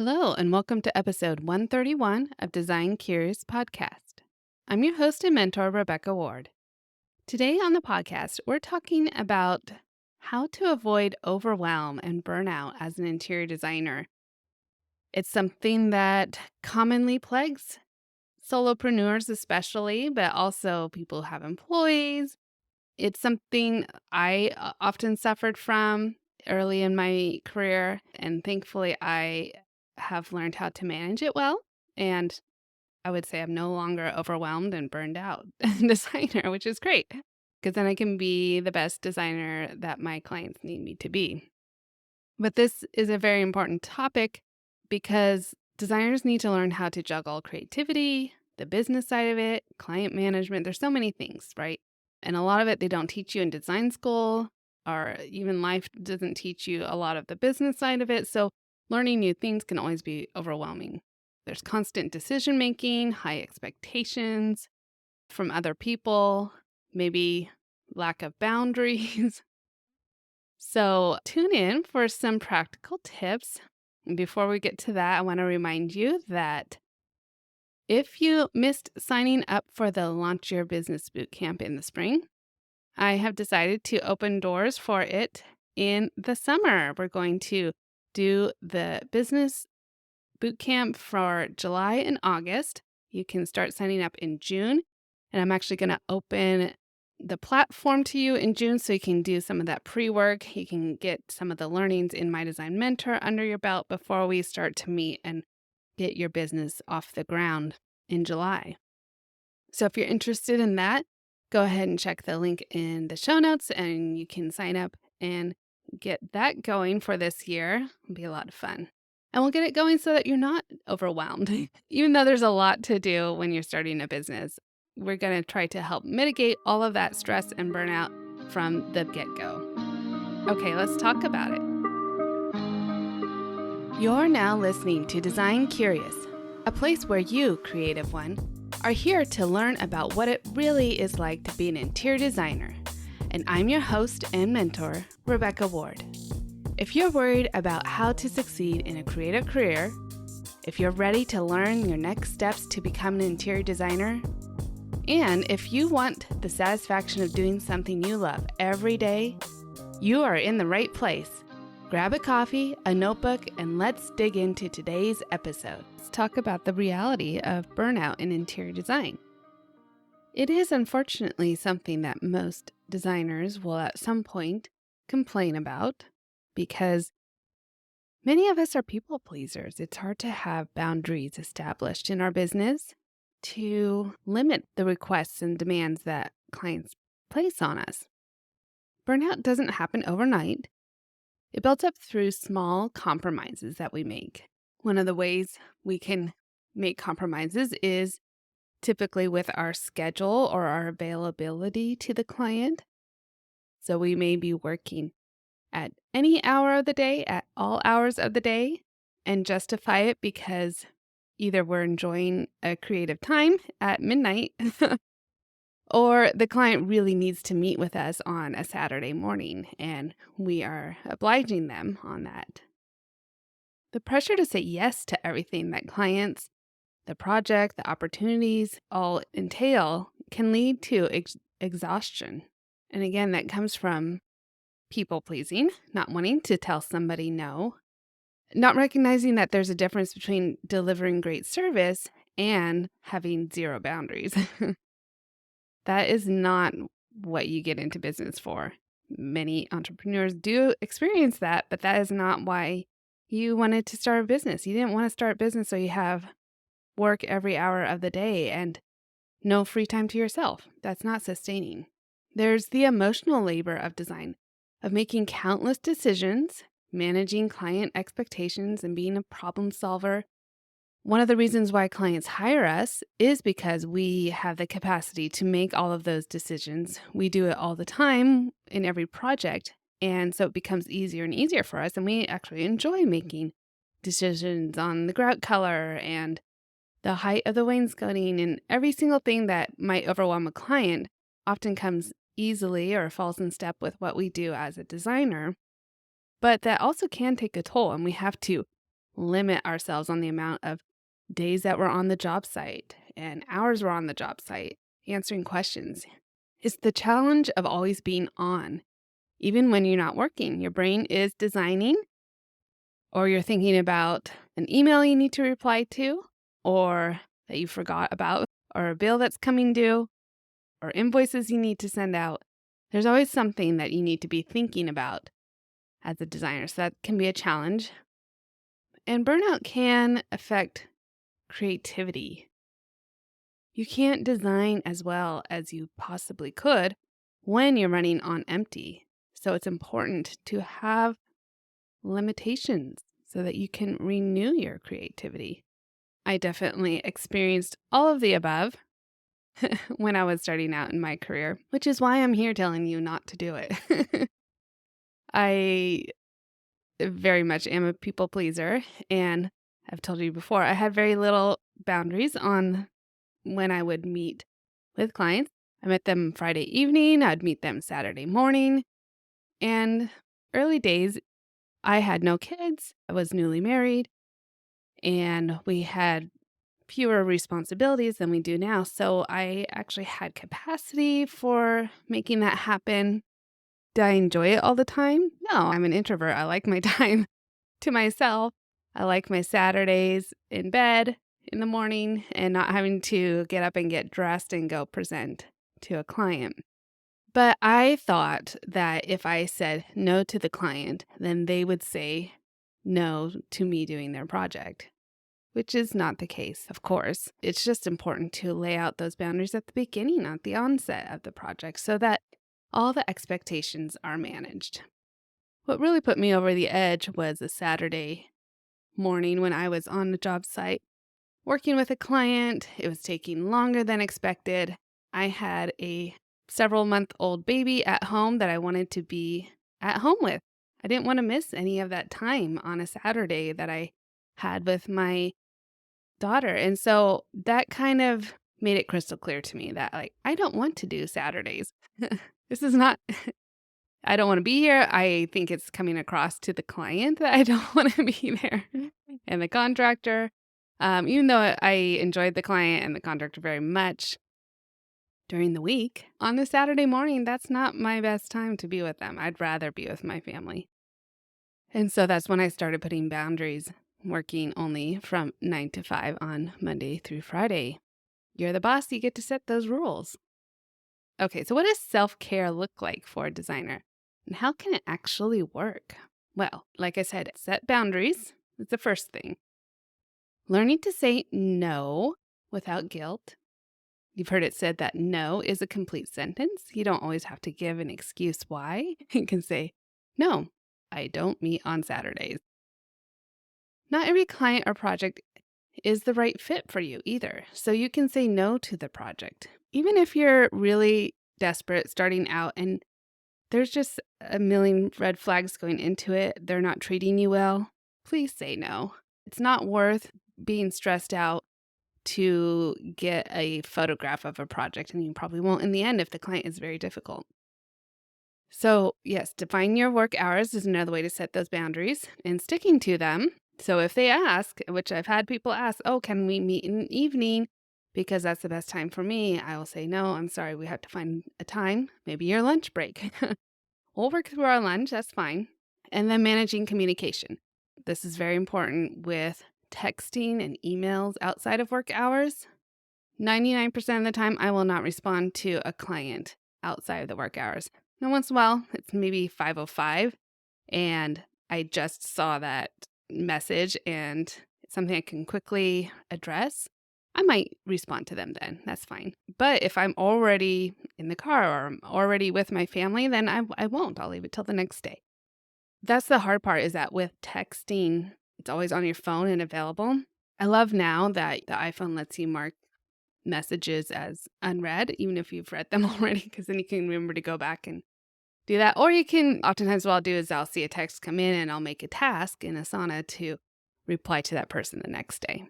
Hello, and welcome to episode 131 of Design Curious Podcast. I'm your host and mentor, Rebecca Ward. Today on the podcast, we're talking about how to avoid overwhelm and burnout as an interior designer. It's something that commonly plagues solopreneurs, especially, but also people who have employees. It's something I often suffered from early in my career, and thankfully I have learned how to manage it well. And I would say I'm no longer overwhelmed and burned out designer, which is great because then I can be the best designer that my clients need me to be. But this is a very important topic because designers need to learn how to juggle creativity, the business side of it, client management. There's so many things, right? And a lot of it they don't teach you in design school, or even life doesn't teach you a lot of the business side of it. So learning new things can always be overwhelming. There's constant decision making, high expectations from other people, maybe lack of boundaries. So tune in for some practical tips. And before we get to that, I want to remind you that if you missed signing up for the Launch Your Business Bootcamp in the spring, I have decided to open doors for it in the summer. We're going to do the business bootcamp for July and August. You can start signing up in June, and I'm actually going to open the platform to you in June so you can do some of that pre-work. You can get some of the learnings in My Design Mentor under your belt before we start to meet and get your business off the ground in July. So if you're interested in that, go ahead and check the link in the show notes and you can sign up and get that going for this year. It'll be a lot of fun. And we'll get it going so that you're not overwhelmed. Even though there's a lot to do when you're starting a business, we're going to try to help mitigate all of that stress and burnout from the get-go. Okay, let's talk about it. You're now listening to Design Curious, a place where you, creative one, are here to learn about what it really is like to be an interior designer. And I'm your host and mentor, Rebecca Ward. If you're worried about how to succeed in a creative career, if you're ready to learn your next steps to become an interior designer, and if you want the satisfaction of doing something you love every day, you are in the right place. Grab a coffee, a notebook, and let's dig into today's episode. Let's talk about the reality of burnout in interior design. It is unfortunately something that most designers will at some point complain about because many of us are people pleasers. It's hard to have boundaries established in our business to limit the requests and demands that clients place on us. Burnout doesn't happen overnight. It builds up through small compromises that we make. One of the ways we can make compromises is typically with our schedule or our availability to the client. So we may be working at any hour of the day, at all hours of the day, and justify it because either we're enjoying a creative time at midnight or the client really needs to meet with us on a Saturday morning, and we are obliging them on that. The pressure to say yes to everything that clients, the project, the opportunities all entail can lead to exhaustion. And again, that comes from people pleasing, not wanting to tell somebody no, not recognizing that there's a difference between delivering great service and having zero boundaries. That is not what you get into business for. Many entrepreneurs do experience that, but that is not why you wanted to start a business. You didn't want to start a business so you have work every hour of the day and no free time to yourself. That's not sustaining. There's the emotional labor of design, of making countless decisions, managing client expectations, and being a problem solver. One of the reasons why clients hire us is because we have the capacity to make all of those decisions. We do it all the time in every project, and so it becomes easier and easier for us, and we actually enjoy making decisions on the grout color and the height of the wainscoting, and every single thing that might overwhelm a client often comes easily or falls in step with what we do as a designer. But that also can take a toll, and we have to limit ourselves on the amount of days that we're on the job site and hours we're on the job site answering questions. It's the challenge of always being on, even when you're not working. Your brain is designing, or you're thinking about an email you need to reply to, or that you forgot about, or a bill that's coming due, or invoices you need to send out. There's always something that you need to be thinking about as a designer. So that can be a challenge. And burnout can affect creativity. You can't design as well as you possibly could when you're running on empty. So it's important to have limitations so that you can renew your creativity. I definitely experienced all of the above when I was starting out in my career, which is why I'm here telling you not to do it. I very much am a people pleaser, and I've told you before, I had very little boundaries on when I would meet with clients. I met them Friday evening, I'd meet them Saturday morning, and early days, I had no kids. I was newly married, and we had fewer responsibilities than we do now. So I actually had capacity for making that happen. Did I enjoy it all the time? No, I'm an introvert. I like my time to myself. I like my Saturdays in bed in the morning and not having to get up and get dressed and go present to a client. But I thought that if I said no to the client, then they would say no to me doing their project, which is not the case, of course. It's just important to lay out those boundaries at the beginning, at the onset of the project, so that all the expectations are managed. What really put me over the edge was a Saturday morning when I was on the job site working with a client. It was taking longer than expected. I had a several-month-old baby at home that I wanted to be at home with. I didn't want to miss any of that time on a Saturday that I had with my daughter. And so that kind of made it crystal clear to me that, like, I don't want to do Saturdays. This is not, I don't want to be here. I think it's coming across to the client that I don't want to be there and the contractor. Even though I enjoyed the client and the contractor very much during the week, on a Saturday morning, that's not my best time to be with them. I'd rather be with my family. And so that's when I started putting boundaries, working only from 9 to 5 on Monday through Friday. You're the boss, you get to set those rules. Okay, so what does self-care look like for a designer? And how can it actually work? Well, like I said, set boundaries is the first thing. Learning to say no without guilt. You've heard it said that no is a complete sentence. You don't always have to give an excuse why. You can say, no, I don't meet on Saturdays. Not every client or project is the right fit for you either. So you can say no to the project. Even if you're really desperate starting out and there's just a million red flags going into it, they're not treating you well, please say no. It's not worth being stressed out to get a photograph of a project, and you probably won't in the end if the client is very difficult. So yes, define your work hours is another way to set those boundaries and sticking to them. So if they ask, which I've had people ask, oh, can we meet in the evening because that's the best time for me? I will say, no, I'm sorry, we have to find a time, maybe your lunch break. We'll work through our lunch, that's fine. And then managing communication. This is very important with texting and emails outside of work hours. 99% of the time, I will not respond to a client outside of the work hours. Now, once in a while, it's maybe 5:05, and I just saw that message and it's something I can quickly address. I might respond to them then. That's fine. But if I'm already in the car or I'm already with my family, then I won't. I'll leave it till the next day. That's the hard part, is that with texting, it's always on your phone and available. I love now that the iPhone lets you mark messages as unread, even if you've read them already, because then you can remember to go back and do that. Or you can, oftentimes what I'll do is I'll see a text come in and I'll make a task in Asana to reply to that person the next day.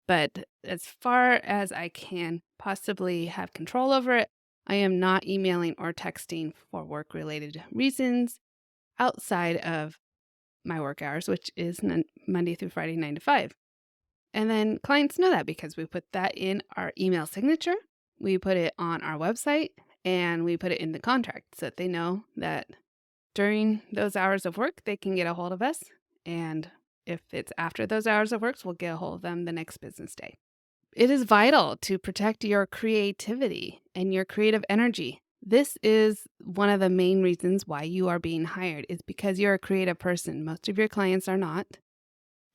But as far as I can possibly have control over it, I am not emailing or texting for work-related reasons outside of my work hours, which is Monday through Friday, 9 to 5. And then clients know that because we put that in our email signature, we put it on our website, and we put it in the contract so that they know that during those hours of work, they can get a hold of us. And if it's after those hours of work, we'll get a hold of them the next business day. It is vital to protect your creativity and your creative energy. This is one of the main reasons why you are being hired, is because you're a creative person. Most of your clients are not.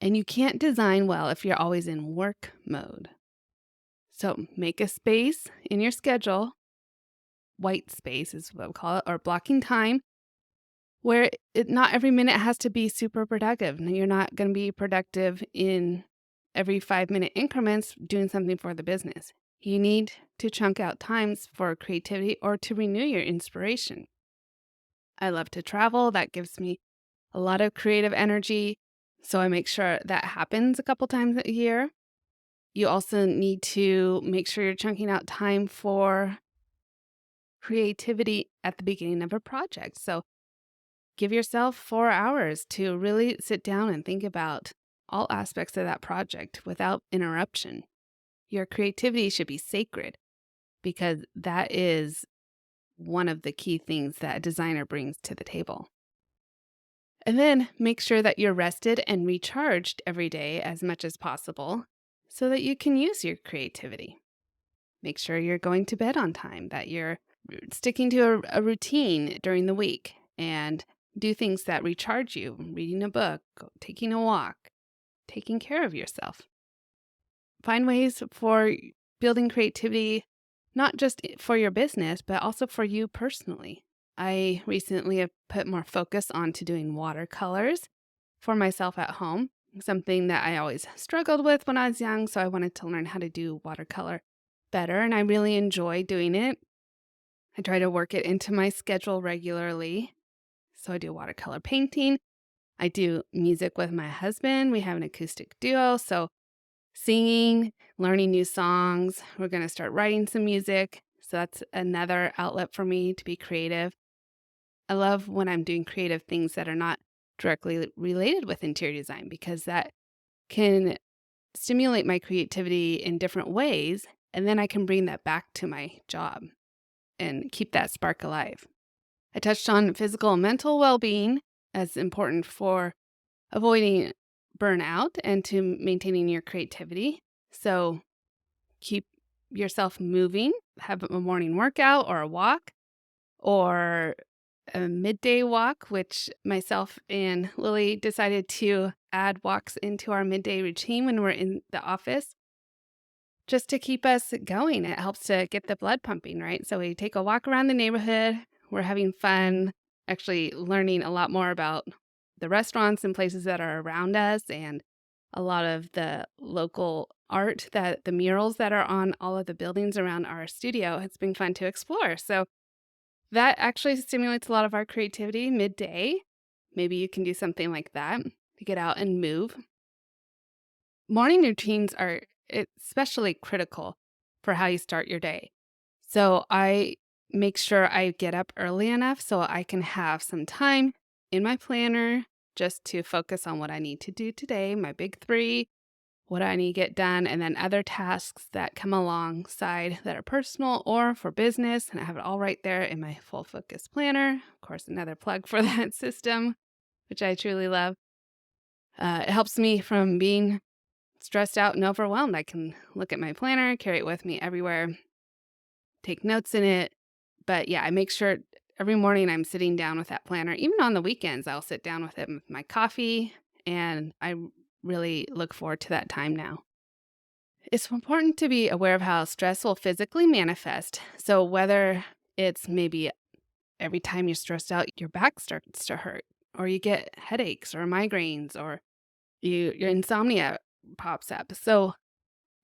And you can't design well if you're always in work mode. So make a space in your schedule, white space is what we call it, or blocking time, where not every minute has to be super productive. You're not going to be productive in every 5-minute increments doing something for the business. You need to chunk out times for creativity or to renew your inspiration. I love to travel. That gives me a lot of creative energy. So I make sure that happens a couple times a year. You also need to make sure you're chunking out time for creativity at the beginning of a project. So give yourself 4 hours to really sit down and think about all aspects of that project without interruption. Your creativity should be sacred because that is one of the key things that a designer brings to the table. And then make sure that you're rested and recharged every day as much as possible so that you can use your creativity. Make sure you're going to bed on time, that you're sticking to a routine during the week, and do things that recharge you, reading a book, taking a walk, taking care of yourself. Find ways for building creativity, not just for your business, but also for you personally. I recently have put more focus onto doing watercolors for myself at home, something that I always struggled with when I was young, so I wanted to learn how to do watercolor better, and I really enjoy doing it. I try to work it into my schedule regularly. So I do watercolor painting. I do music with my husband. We have an acoustic duo, so singing, learning new songs. We're going to start writing some music. So that's another outlet for me to be creative. I love when I'm doing creative things that are not directly related with interior design because that can stimulate my creativity in different ways. And then I can bring that back to my job and keep that spark alive. I touched on physical and mental well-being as important for avoiding burnout and to maintaining your creativity. So keep yourself moving, have a morning workout or a walk or a midday walk, which myself and Lily decided to add walks into our midday routine when we're in the office just to keep us going. It helps to get the blood pumping, right? So we take a walk around the neighborhood. We're having fun, actually learning a lot more about the restaurants and places that are around us and a lot of the local art, that the murals that are on all of the buildings around our studio. It's been fun to explore. So that actually stimulates a lot of our creativity midday. Maybe you can do something like that to get out and move. Morning routines are especially critical for how you start your day. So I make sure I get up early enough so I can have some time in my planner just to focus on what I need to do today, my big 3, what I need to get done, and then other tasks that come alongside that are personal or for business. And I have it all right there in my full focus planner. Of course, another plug for that system, which I truly love. It helps me from being stressed out and overwhelmed. I can look at my planner, carry it with me everywhere, take notes in it. But yeah, I make sure every morning I'm sitting down with that planner. Even on the weekends, I'll sit down with it with my coffee, and I really look forward to that time now. It's important to be aware of how stress will physically manifest. So whether it's maybe every time you're stressed out, your back starts to hurt, or you get headaches or migraines, or your insomnia pops up. So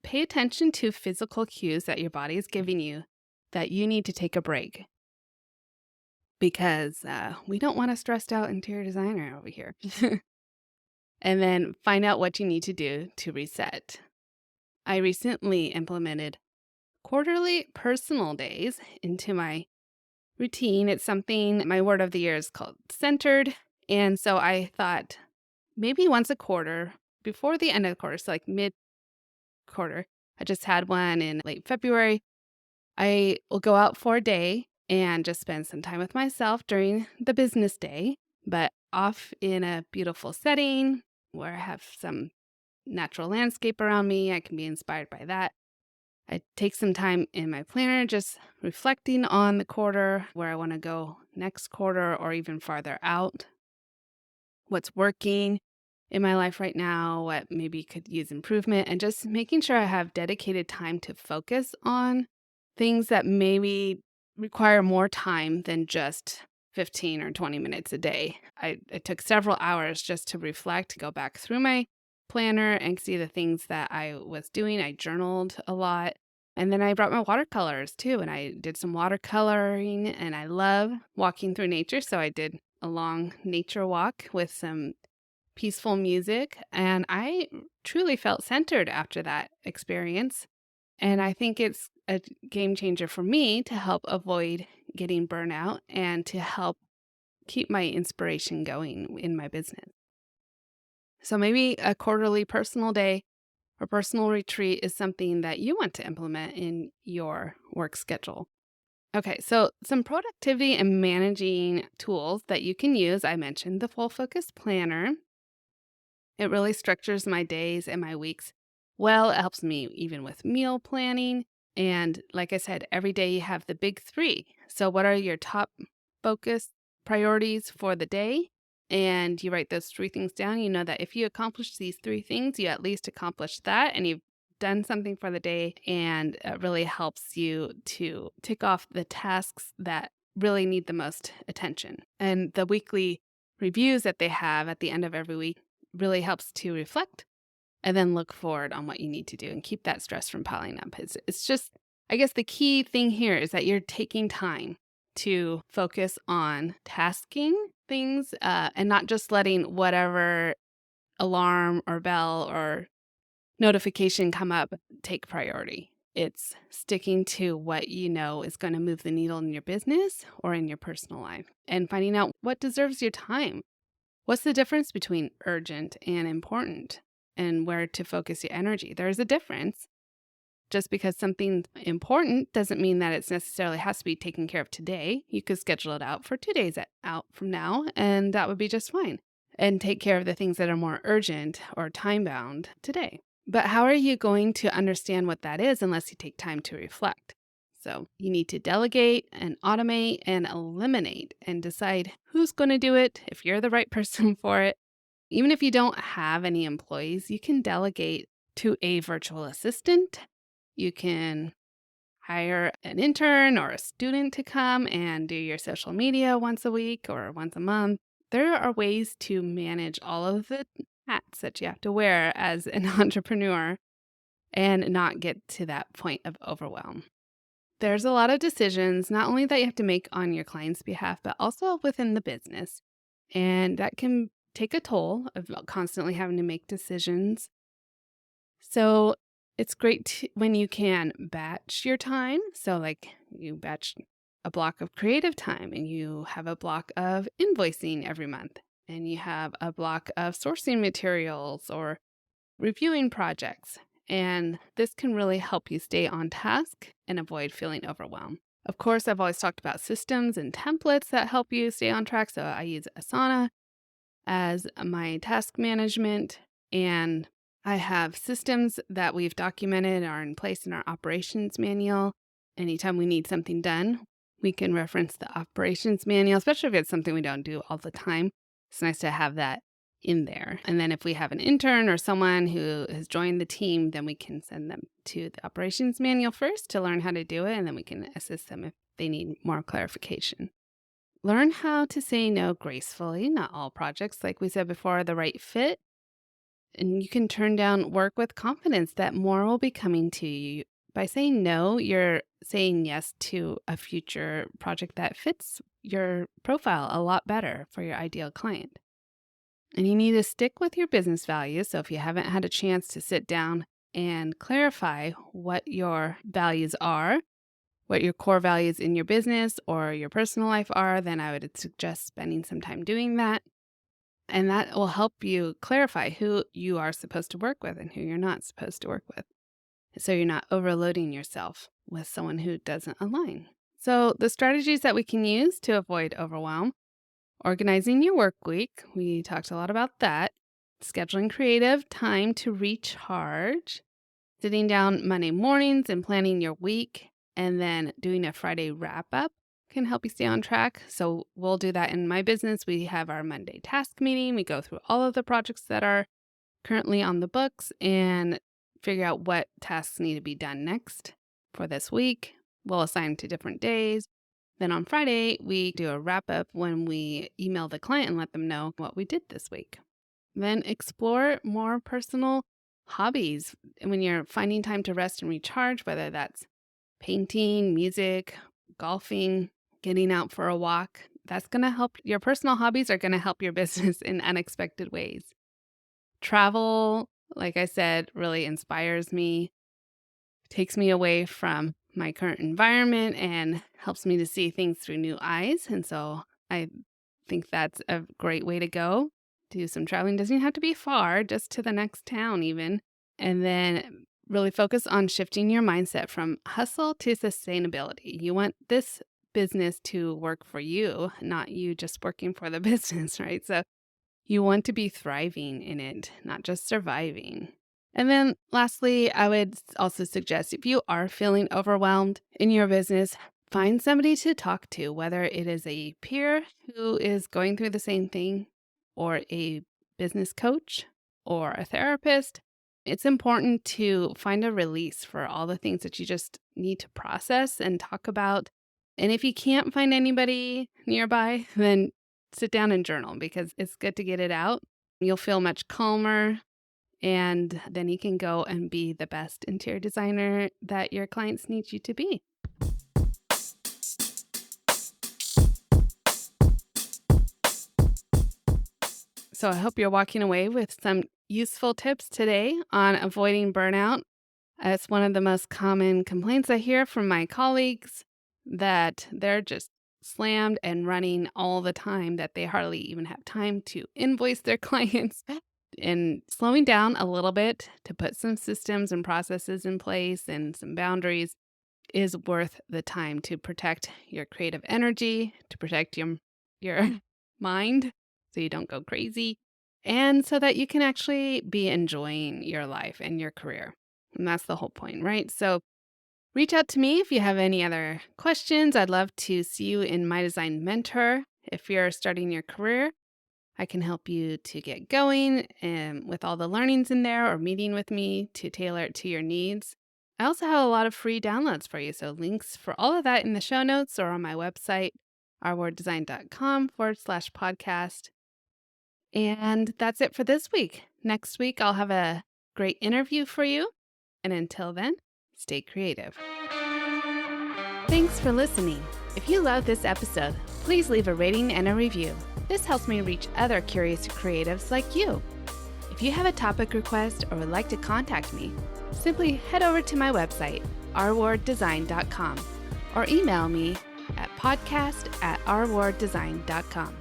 pay attention to physical cues that your body is giving you that you need to take a break, because we don't want a stressed out interior designer over here. And then find out what you need to do to reset. I recently implemented quarterly personal days into my routine. It's something, my word of the year is called centered. And so I thought maybe once a quarter before the end of the quarter, so like mid quarter. I just had one in late February. I will go out for a day and just spend some time with myself during the business day, but off in a beautiful setting where I have some natural landscape around me. I can be inspired by that. I take some time in my planner just reflecting on the quarter, where I want to go next quarter or even farther out, what's working in my life right now, what maybe could use improvement, and just making sure I have dedicated time to focus on things that maybe require more time than just 15 or 20 minutes a day. It took several hours just to reflect, go back through my planner and see the things that I was doing. I journaled a lot. And then I brought my watercolors too, and I did some watercoloring, and I love walking through nature. So I did a long nature walk with some peaceful music, and I truly felt centered after that experience. And I think it's a game changer for me to help avoid getting burnout and to help keep my inspiration going in my business. So maybe a quarterly personal day or personal retreat is something that you want to implement in your work schedule. Okay, so some productivity and managing tools that you can use. I mentioned the Full Focus Planner. It really structures my days and my weeks well. It helps me even with meal planning. And like I said, every day you have the big three. So, what are your top focus priorities for the day? And you write those three things down. You know that if you accomplish these three things, you at least accomplished that and you've done something for the day. And it really helps you to tick off the tasks that really need the most attention. And the weekly reviews that they have at the end of every week really helps to reflect and then look forward on what you need to do and keep that stress from piling up. It's just, I guess the key thing here is that you're taking time to focus on tasking things and not just letting whatever alarm or bell or notification come up take priority. It's sticking to what you know is going to move the needle in your business or in your personal life and finding out what deserves your time. What's the difference between urgent and important and where to focus your energy? There's a difference. Just because something's important doesn't mean that it necessarily has to be taken care of today. You could schedule it out for 2 days out from now, and that would be just fine. And take care of the things that are more urgent or time-bound today. But how are you going to understand what that is unless you take time to reflect? So you need to delegate and automate and eliminate and decide who's going to do it, if you're the right person for it. Even if you don't have any employees, you can delegate to a virtual assistant. You can hire an intern or a student to come and do your social media once a week or once a month. There are ways to manage all of the hats that you have to wear as an entrepreneur and not get to that point of overwhelm. There's a lot of decisions, not only that you have to make on your client's behalf, but also within the business. And that can take a toll of constantly having to make decisions. So it's great when you can batch your time. So like you batch a block of creative time and you have a block of invoicing every month and you have a block of sourcing materials or reviewing projects. And this can really help you stay on task and avoid feeling overwhelmed. Of course, I've always talked about systems and templates that help you stay on track. So I use Asana as my task management, and I have systems that we've documented are in place in our operations manual. Anytime we need something done, we can reference the operations manual, especially if it's something we don't do all the time. It's nice to have that in there. And then if we have an intern or someone who has joined the team, then we can send them to the operations manual first to learn how to do it, and then we can assist them if they need more clarification. Learn how to say no gracefully. Not all projects, like we said before, are the right fit. And you can turn down work with confidence that more will be coming to you. By saying no, you're saying yes to a future project that fits your profile a lot better for your ideal client. And you need to stick with your business values. So if you haven't had a chance to sit down and clarify what your values are, what your core values in your business or your personal life are, then I would suggest spending some time doing that. And that will help you clarify who you are supposed to work with and who you're not supposed to work with. So you're not overloading yourself with someone who doesn't align. So the strategies that we can use to avoid overwhelm: organizing your work week. We talked a lot about that. Scheduling creative time to recharge. Sitting down Monday mornings and planning your week, and then doing a Friday wrap up can help you stay on track. So we'll do that in my business. We have our Monday task meeting. We go through all of the projects that are currently on the books and figure out what tasks need to be done next for this week. We'll assign to different days. Then on Friday, we do a wrap up when we email the client and let them know what we did this week. Then explore more personal hobbies when you're finding time to rest and recharge, whether that's painting, music, golfing, getting out for a walk. That's going to help. Your personal hobbies are going to help your business in unexpected ways. Travel, like I said, really inspires me, takes me away from my current environment and helps me to see things through new eyes. And so I think that's a great way to go. Do some traveling. Doesn't even have to be far, just to the next town even. And then really focus on shifting your mindset from hustle to sustainability. You want this business to work for you, not you just working for the business, right? So you want to be thriving in it, not just surviving. And then lastly, I would also suggest if you are feeling overwhelmed in your business, find somebody to talk to, whether it is a peer who is going through the same thing, or a business coach, or a therapist. It's important to find a release for all the things that you just need to process and talk about. And if you can't find anybody nearby, then sit down and journal, because it's good to get it out. You'll feel much calmer, and then you can go and be the best interior designer that your clients need you to be. So I hope you're walking away with some useful tips today on avoiding burnout. It's one of the most common complaints I hear from my colleagues, that they're just slammed and running all the time, that they hardly even have time to invoice their clients. And slowing down a little bit to put some systems and processes in place and some boundaries is worth the time to protect your creative energy, to protect your mind so you don't go crazy, and so that you can actually be enjoying your life and your career. And that's the whole point, right? So reach out to me if you have any other questions. I'd love to see you in My Design Mentor. If you're starting your career, I can help you to get going with all the learnings in there, or meeting with me to tailor it to your needs. I also have a lot of free downloads for you. So links for all of that in the show notes or on my website, ourworddesign.com/podcast. And that's it for this week. Next week, I'll have a great interview for you. And until then, stay creative. Thanks for listening. If you love this episode, please leave a rating and a review. This helps me reach other curious creatives like you. If you have a topic request or would like to contact me, simply head over to my website, ourworddesign.com, or email me at podcast@ourworddesign.com.